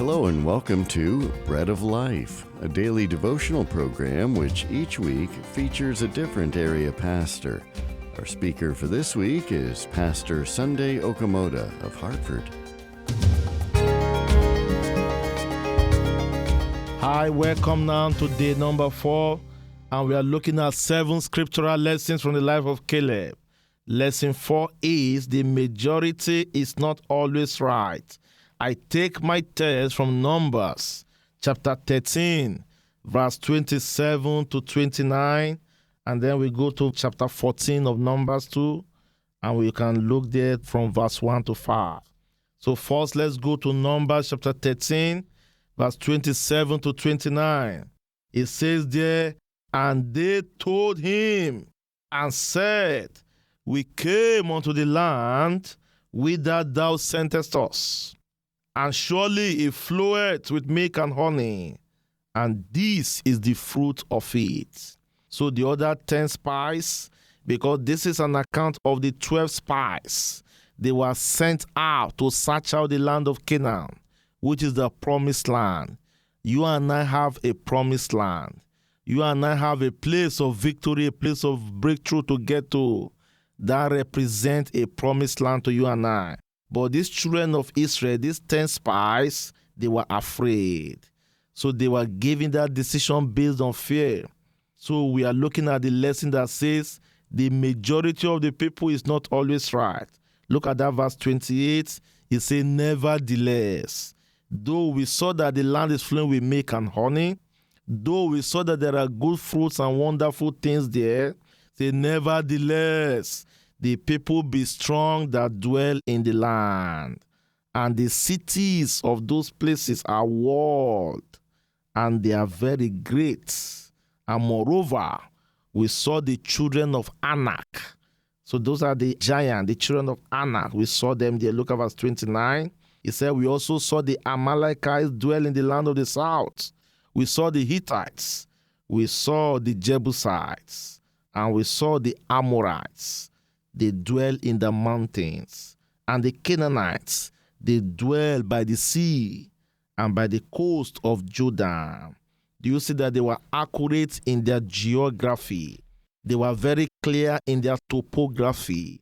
Hello and welcome to Bread of Life, a daily devotional program which each week features a different area pastor. Our speaker for this week is Pastor Sunday Okomoda of Hartford. Hi, welcome now to day number 4, and we are looking at 7 scriptural lessons from the life of Caleb. Lesson 4 is the majority is not always right. I take my text from Numbers chapter 13, verse 27 to 29, and then we go to chapter 14 of Numbers 2, and we can look there from verse 1 to 5. So first, let's go to Numbers chapter 13, verse 27 to 29. It says there, and they told him and said, we came unto the land whither thou sentest us, and surely it floweth with milk and honey, and this is the fruit of it. So the other 10 spies, because this is an account of the 12 spies, they were sent out to search out the land of Canaan, which is the promised land. You and I have a promised land. You and I have a place of victory, a place of breakthrough to get to that represents a promised land to you and I. But these children of Israel, these 10 spies, they were afraid. So they were giving that decision based on fear. So we are looking at the lesson that says the majority of the people is not always right. Look at that verse 28. It says, nevertheless, though we saw that the land is flowing with milk and honey, though we saw that there are good fruits and wonderful things there, say, nevertheless, the people be strong that dwell in the land, and the cities of those places are walled, and they are very great. And moreover, we saw the children of Anak. So those are the giants, the children of Anak. We saw them there. Look at verse 29. It said, we also saw the Amalekites dwell in the land of the south. We saw the Hittites. We saw the Jebusites. And we saw the Amorites. They dwell in the mountains. And the Canaanites, they dwell by the sea and by the coast of Jordan. Do you see that they were accurate in their geography? They were very clear in their topography.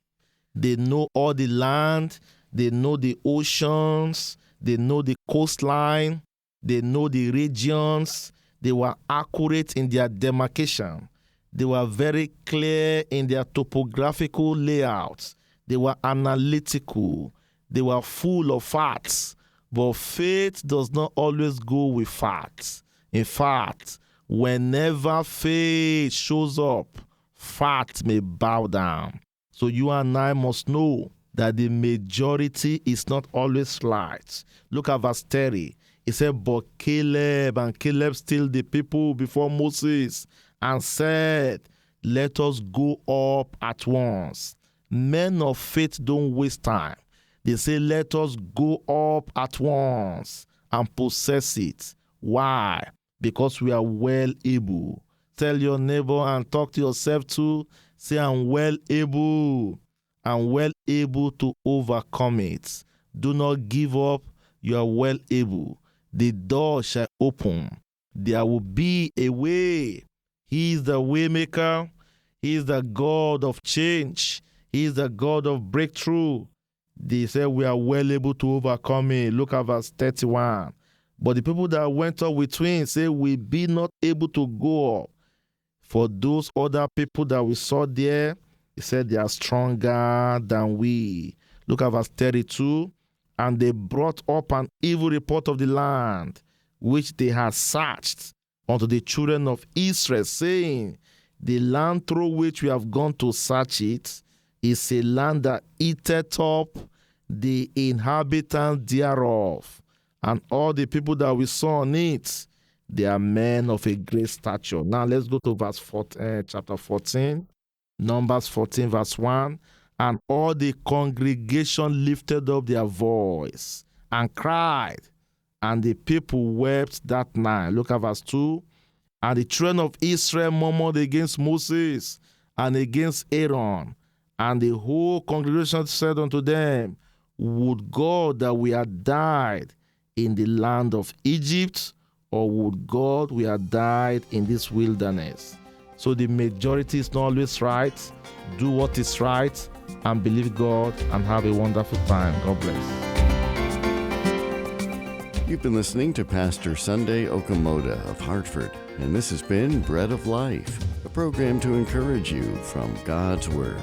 They know all the land. They know the oceans. They know the coastline. They know the regions. They were accurate in their demarcation. They were very clear in their topographical layouts. They were analytical. They were full of facts. But faith does not always go with facts. In fact, whenever faith shows up, facts may bow down. So you and I must know that the majority is not always right. Look at verse 30. It said, but Caleb stilled the people before Moses and said, let us go up at once. Men of faith don't waste time. They say, let us go up at once and possess it. Why? Because we are well able. Tell your neighbor and talk to yourself too. Say, I'm well able. I'm well able to overcome it. Do not give up. You are well able. The door shall open. There will be a way. He is the way maker. He is the God of change. He is the God of breakthrough. They say we are well able to overcome it. Look at verse 31. But the people that went up with twins say, we be not able to go up. For those other people that we saw there, he said they are stronger than we. Look at verse 32. And they brought up an evil report of the land, which they had searched unto the children of Israel, saying, the land through which we have gone to search it is a land that eateth up the inhabitants thereof. And all the people that we saw on it, they are men of a great stature. Now let's go to verse 14, chapter 14, Numbers 14, verse 1. And all the congregation lifted up their voice and cried, and the people wept that night. Look at verse 2. And the children of Israel murmured against Moses and against Aaron. And the whole congregation said unto them, would God that we had died in the land of Egypt, or would God we have died in this wilderness? So the majority is not always right. Do what is right and believe God and have a wonderful time. God bless. You've been listening to Pastor Sunday Okomoda of Hartford, and this has been Bread of Life, a program to encourage you from God's Word.